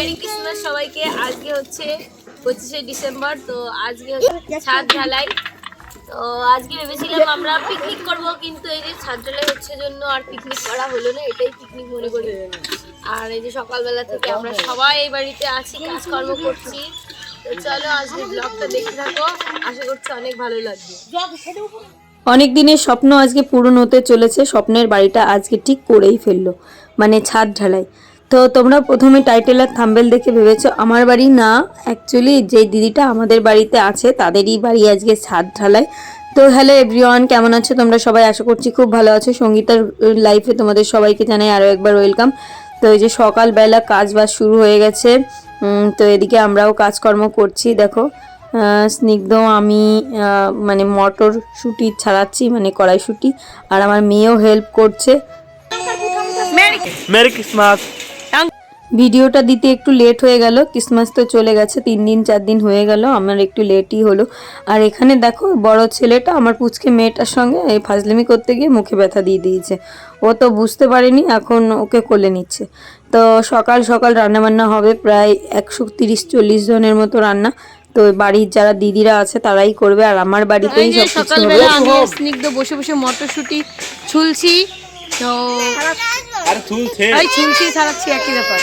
Merry Christmas সবাইকে। আজকে হচ্ছে 25শে ডিসেম্বর, তো আজকে হচ্ছে ছাদ ঢালাই। তো আজকে ভেবেছিলাম আমরা পিকনিক করব, কিন্তু এই যে ছাদ ঢালাই হচ্ছে জন্য আর পিকনিক করা হলো না, এটাই পিকনিক মনে করি। আর এই যে সকালবেলা থেকে আমরা সবাই এই বাড়িতে আছি, কাজকর্ম করছি। তো চলো আজকে ব্লগটা দেখতে থাকো, আশা করছি অনেক ভালো লাগবে। অনেক দিনের স্বপ্ন আজকে পূরণ হতে চলেছে। স্বপ্নের বাড়িটা আজকে ঠিক করেই ফেললো, মানে ছাদ ঢালাই। তো তোমরা প্রথমে টাইটেল আর থাম্বনেল দেখে ভেবেছো আমার বাড়ি, না, অ্যাকচুয়ালি যে দিদিটা আমাদের বাড়িতে আছে তাদেরই বাড়ি আজকে ছাদ ঢালাই। তো হ্যালো এভরিওয়ান, কেমন আছো তোমরা সবাই? আশা করছি খুব ভালো আছো। সঙ্গীতার লাইফে তোমাদের সবাইকে জানাই আরও একবার ওয়েলকাম। তো এই যে সকালবেলা কাজ বাজ শুরু হয়ে গেছে। তো এদিকে আমরাও কাজকর্ম করছি। দেখো স্নিগ্ধ, আমি মানে মটরশুঁটি ছাড়াচ্ছি, মানে কড়াইশুঁটি, আর আমার মেয়েও হেল্প করছে। Merry Christmas. ভিডিওটা দিতে একটু লেট হয়ে গেল, ক্রিসমাস তো চলে গেছে, 3 দিন 4 দিন হয়ে গেল, আমার একটু লেটই হলো। আর এখানে দেখো বড় ছেলেটা আমার পুচকে মেয়েটার সঙ্গে এই ফাজলামি করতে গিয়ে মুখে ব্যথা দিয়ে দিয়েছে। ও তো বুঝতে পারেনি, এখন ওকে কোলে নিচ্ছে। তো সকাল সকাল রান্নাবান্না হবে, প্রায় 130-40 জনের মতো রান্না। তো বাড়ির যারা দিদিরা আছে তারাই করবে, আর আমার বাড়িতেই সব কিছু হবে। সকালবেলা আমি স্নিগ্ধ বসে বসে মটরশুঁটি ছুলছি। তো আরে চুলছে, ওই ছুলছি ছাড়াচ্ছি, একই ব্যাপার।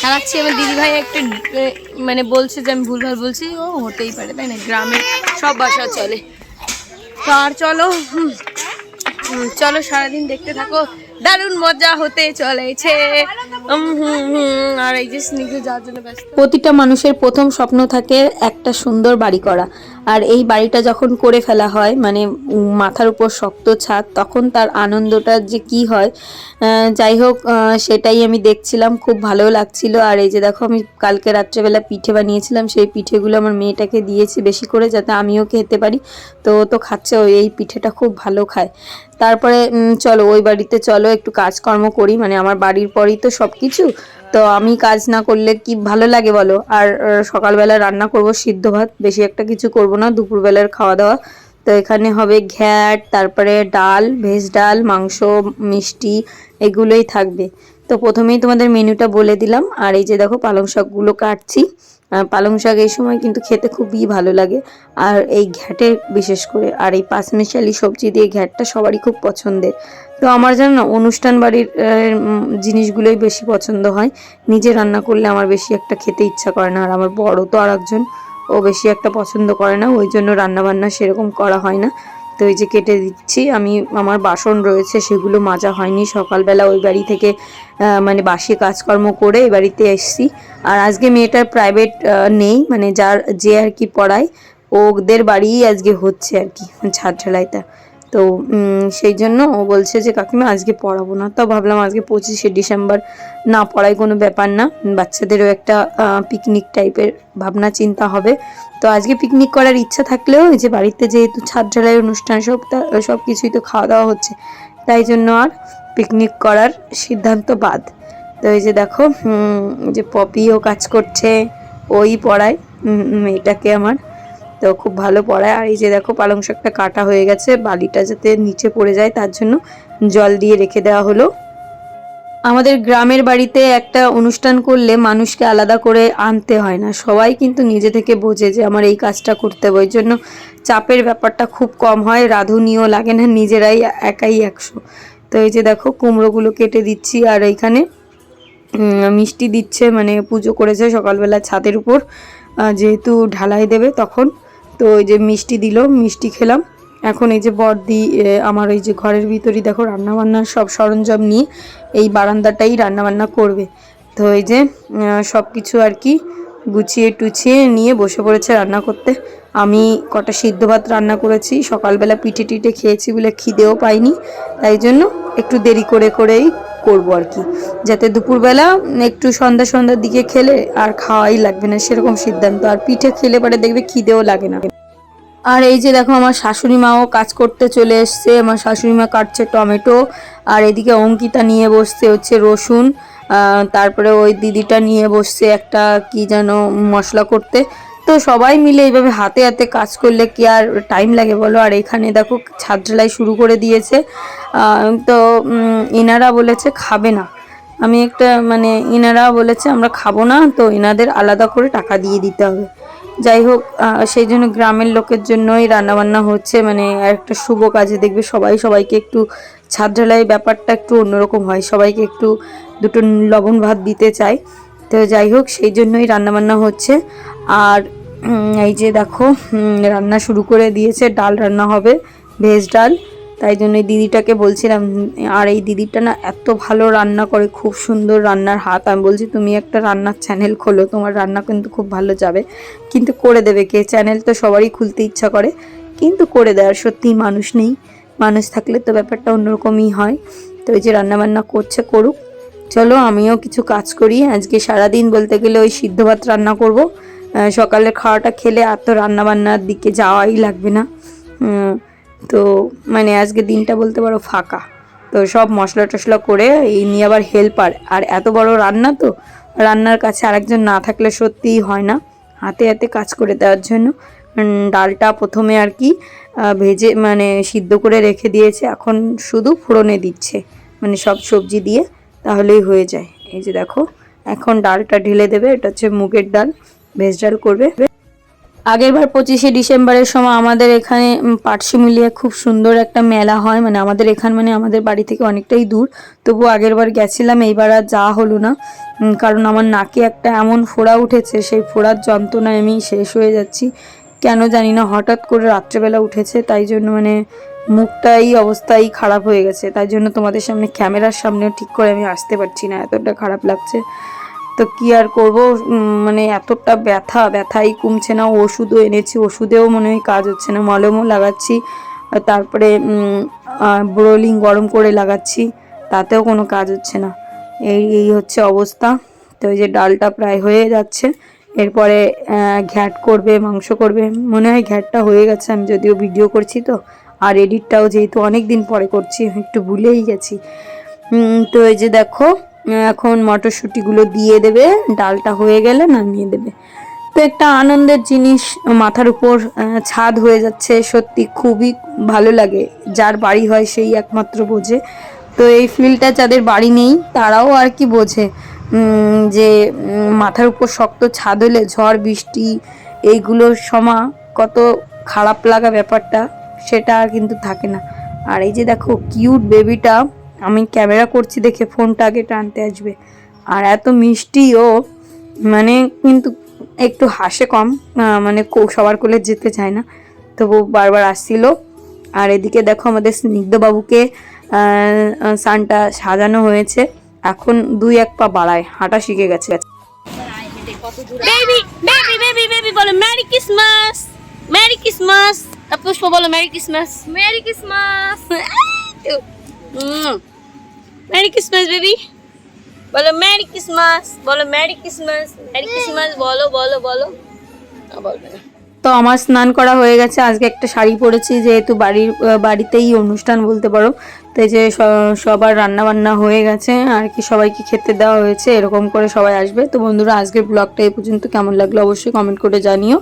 ছাড়াচ্ছি, আমার দিদি ভাই একটা মানে বলছে যে আমি ভুলভাল বলছি। ও হতেই পারে, তাই না, গ্রামে সব বাসা চলে। তো আর চলো চলো সারাদিন দেখতে থাকো, দারুণ মজা হতে চলেছে। আর এই যে স্নিগ্ধ যার জন্য ব্যস্ত। প্রতিটা মানুষের প্রথম স্বপ্ন থাকে একটা সুন্দর বাড়ি করা, আর এই বাড়িটা যখন করে ফেলা হয়, মানে মাথার উপর শক্ত ছাদ, তখন তার আনন্দটা যে কি হয়। যাই হোক, সেটাই আমি দেখছিলাম, খুব ভালো লাগছিল। আর এই যে দেখো আমি কালকে রাত্রেবেলা পিঠে বানিয়েছিলাম, সেই পিঠেগুলো আমার মেয়েটাকে দিয়েছি বেশি করে, যাতে আমিও খেতে পারি। তো তো খাচ্ছে, এই পিঠেটা খুব ভালো খায়। তারপরে চলো ওই বাড়িতে চলো একটু কাজকর্ম করি, মানে আমার বাড়ির পরই তো সব কিছু। তো আমি কাজ না করলে কি ভালো লাগে বলো? আর সকালবেলা রান্না করব সিদ্ধ ভাত, বেশি একটা কিছু করব না, দুপুরবেলার খাওয়া দাওয়া। তো এখানে হবে ঘ্যাট, তারপরে ডাল, ভেজ ডাল, মাংস, মিষ্টি, এগুলোই থাকবে। তো প্রথমেই তোমাদের মেনুটা বলে দিলাম। আর এই যে দেখো পালং শাকগুলো কাটছি। পালং শাক এই সময় কিন্তু খেতে খুবই ভালো লাগে, আর এই ঘ্যাটে বিশেষ করে, আর এই পাঁচমিশালি সবজি দিয়ে ঘ্যাটটা সবারই খুব পছন্দের। তো আমার জানো না, অনুষ্ঠান বাড়ির জিনিসগুলোই বেশি পছন্দ হয়। নিজে রান্না করলে আমার বেশি একটা খেতে ইচ্ছা করে না। আর আমার বড় তো আর একজন, ও বেশি একটা পছন্দ করে না, ওই জন্য রান্নাবান্না সেরকম করা হয় না। তো এই যে কেটে দিচ্ছি আমি, আমার বাসন রয়েছে সেগুলো মাজা হয়নি, সকালবেলা ওই বাড়ি থেকে মানে বাসি কাজকর্ম করে এই বাড়িতে এসেছি। আর আজকে মেয়েটার প্রাইভেট নেই, মানে যে আর কি পড়ায়, ওদের বাড়িই আজকে হচ্ছে আর কি ছাদ ঢালাইটা। তো সেই জন্য ও বলছে যে কাকিমা আজকে পড়াবো না। তো ভাবলাম আজকে 25শে ডিসেম্বর, না পড়াই কোনো ব্যাপার না, বাচ্চাদেরও একটা পিকনিক টাইপের ভাবনা চিন্তা হবে। তো আজকে পিকনিক করার ইচ্ছা থাকলেও এই যে বাড়িতে যেহেতু ছাদ ঢালাই অনুষ্ঠান, সব কিছুই তো খাওয়া দাওয়া হচ্ছে, তাই জন্য আর পিকনিক করার সিদ্ধান্ত বাদ। তো এই যে দেখো যে পপিও কাজ করছে, ওই পড়ায় মেয়েটাকে আমার, তো খুব ভালো পড়ায়। আর এই যে দেখো পালং শাকটা কাটা হয়ে গেছে, বালিটা যাতে নিচে পড়ে যায় তার জন্য জল দিয়ে রেখে দেওয়া হলো। আমাদের গ্রামের বাড়িতে একটা অনুষ্ঠান করলে মানুষকে আলাদা করে আনতে হয় না, সবাই কিন্তু নিজে থেকে বোঝে যে আমার এই কাজটা করতে হবে, ওই জন্য চাপের ব্যাপারটা খুব কম হয়, রাঁধুনিও লাগে না, নিজেরাই একাই 100। তো এই যে দেখো কুমড়োগুলো কেটে দিচ্ছি। আর এইখানে মিষ্টি দিচ্ছে, মানে পুজো করেছে সকালবেলা ছাদের উপর, যেহেতু ঢালাই দেবে তখন। তো ওই যে মিষ্টি দিল, মিষ্টি খেলাম। এখন এই যে বড়দি আমার এই যে ঘরের ভিতরই দেখো রান্নাবান্নার সব সরঞ্জাম নিয়ে এই বারান্দাটাই রান্নাবান্না করবে। তো এই যে সব কিছু আর কি গুছিয়ে টুছিয়ে নিয়ে বসে পড়েছে রান্না করতে। আমি কটা সিদ্ধ ভাত রান্না করেছি, সকালবেলা পিঠে টিঠে খেয়েছি বলে খিদেও পাইনি, তাই জন্য একটু দেরি করেই করবো আর কি, যাতে দুপুরবেলা একটু সন্ধ্যার দিকে খেলে আর খাওয়াই লাগবে না, সেরকম সিদ্ধান্ত। আর পিঠে খেলে পরে দেখবে খিদেও লাগে না। আর এই যে দেখো আমার শাশুড়ি মাও কাজ করতে চলে এসছে, আমার শাশুড়ি মা কাটছে টমেটো, আর এদিকে অঙ্কিতা নিয়ে বসছে হচ্ছে রসুন, তারপরে ওই দিদিটা নিয়ে বসছে একটা কি যেন মশলা করতে। তো সবাই মিলে এইভাবে হাতে হাতে কাজ করলে কি আর টাইম লাগে বলো? আর এখানে দেখো ছাদ ঢালাই শুরু করে দিয়েছে। তো এনারা বলেছে খাবে না, আমি একটা মানে এনারা বলেছে আমরা খাবো না, তো এনাদের আলাদা করে টাকা দিয়ে দিতে হবে। যাই হোক, সেই জন্য গ্রামের লোকের জন্যই রান্নাবান্না হচ্ছে, মানে একটা শুভ কাজে দেখবে সবাই সবাইকে একটু ছাদ ঢালাই ব্যাপারটা একটু অন্যরকম হয়, সবাইকে একটু দুটো লবণ ভাত দিতে চায়। তো যাই হোক, সেই জন্যই রান্নাবান্না হচ্ছে। আর এই যে দেখো রান্না শুরু করে দিয়েছে, ডাল রান্না হবে, ভেজ ডাল। তাই জন্য এই দিদিটাকে বলছিলাম, আর এই দিদিটা না এত ভালো রান্না করে, খুব সুন্দর রান্নার হাত। আমি বলছি তুমি একটা রান্নার চ্যানেল খোলো, তোমার রান্না কিন্তু খুব ভালো যাবে। কিন্তু করে দেবে কে? চ্যানেল তো সবারই খুলতে ইচ্ছা করে, কিন্তু করে দেওয়ার সত্যিই মানুষ নেই। মানুষ থাকলে তো ব্যাপারটা অন্যরকমই হয়। তো এই যে রান্নাবান্না করছে, করুক। চলো আমিও কিছু কাজ করি। আজকে সারাদিন বলতে গেলে ওই সিদ্ধ ভাত রান্না করব। সকালের খাওয়াটা খেলে আর তো রান্নাবান্নার দিকে যাওয়াই লাগবে না। তো মানে আজকে দিনটা বলতে পারো ফাঁকা। তো সব মশলা টশলা করে এই নিয়ে আবার হেল্পার, আর এত বড় রান্না, তো রান্নার কাছে আরেকজন না থাকলে সত্যিই হয় না, হাতে হাতে কাজ করে দেওয়ার জন্য। ডালটা প্রথমে আর কি ভেজে মানে সিদ্ধ করে রেখে দিয়েছে, এখন শুধু ফোড়নে দিচ্ছে, মানে সব সবজি দিয়ে তাহলেই হয়ে যায়। এই যে দেখো এখন ডালটা ঢেলে দেবে, এটা হচ্ছে মুগের ডাল, ভেজ ডাল করবে। আগেরবার 25শে ডিসেম্বরের সময় আমাদের এখানে পাটশিমুলিয়া খুব সুন্দর একটা মেলা হয়, মানে আমাদের এখান মানে আমাদের বাড়ি থেকে অনেকটাই দূর। তবু আগেরবার গেছিলাম, এইবার আর যাওয়া হলো না, কারণ আমার নাকে একটা এমন ফোড়া উঠেছে, সেই ফোড়ার যন্ত্রণায় আমি শেষ হয়ে যাচ্ছি। কেন জানি না, হঠাৎ করে রাত্রেবেলা উঠেছে, তাই জন্য মানে মুখটাই অবস্থাই খারাপ হয়ে গেছে। তাই জন্য তোমাদের সামনে ক্যামেরার সামনেও ঠিক করে আমি আসতে পারছি না, এতটা খারাপ লাগছে। তো কি আর করবো, মানে এতটা ব্যথাই কমছে না। ওষুধও এনেছি, ওষুধেও মনে হয় কাজ হচ্ছে না, মলমও লাগাচ্ছি, তারপরে ব্রোলিং গরম করে লাগাচ্ছি, তাতেও কোনো কাজ হচ্ছে না। এই হচ্ছে অবস্থা। তো এই যে ডালটা প্রায় হয়ে যাচ্ছে, এরপরে ঘ্যাট করবে, মাংস করবে। মনে হয় ঘ্যাটটা হয়ে গেছে, আমি যদিও ভিডিও করছি তো, আর এডিটটাও যেহেতু অনেক দিন পরে করছি একটু ভুলেই গেছি। তো এই যে দেখো এখন মটরশুঁটিগুলো দিয়ে দেবে, ডালটা হয়ে গেলে নামিয়ে দেবে। তো একটা আনন্দের জিনিস, মাথার উপর ছাদ হয়ে যাচ্ছে, সত্যি খুবই ভালো লাগে। যার বাড়ি হয় সেই একমাত্র বোঝে। তো এই ফিলটা যাদের বাড়ি নেই তারাও আর কি বোঝে, যে মাথার উপর শক্ত ছাদ হলে ঝড় বৃষ্টি এইগুলোর সময় কত খারাপ লাগা ব্যাপারটা, সেটা আর কিন্তু থাকে না। আর এই যে দেখো কিউট বেবিটা, আমি ক্যামেরা করছি দেখে ফোনটা আগে টানতে আসবে, আর এত মিষ্টিও, মানে কিন্তু একটু হাসে কম, মানে সবার কোলে যেতে চায় না, তবু বারবার আসছিল। আর এদিকে দেখো আমাদের স্নিগ্ধবাবুকে সানটা সাজানো হয়েছে, এখন 2-1 পা বাড়ায়, হাঁটা শিখে গেছে। বেবি বেবি বেবি বেবি বলো মেরি ক্রিসমাস, মেরি ক্রিসমাস। পুষ্প বলো merry Christmas, merry Christmas. Merry Christmas baby, বলো মেরি ক্রিসমাস, বলো মেরি ক্রিসমাস, মেরি ক্রিসমাস বলো বলো বলো। বলবে না। তো আমার স্নান করা হয়ে গেছে, আজকে একটা শাড়ি পরেছি, যেহেতু বাড়িতেই অনুষ্ঠান বলতে পারো। তো এই যে সবার রান্না বান্না হয়ে গেছে আর কি, সবাইকে খেতে দেওয়া হয়েছে, এরকম করে সবাই আসবে। তো বন্ধুরা আজকের ব্লগটা এই পর্যন্ত, কেমন লাগলো অবশ্যই কমেন্ট করে জানিও।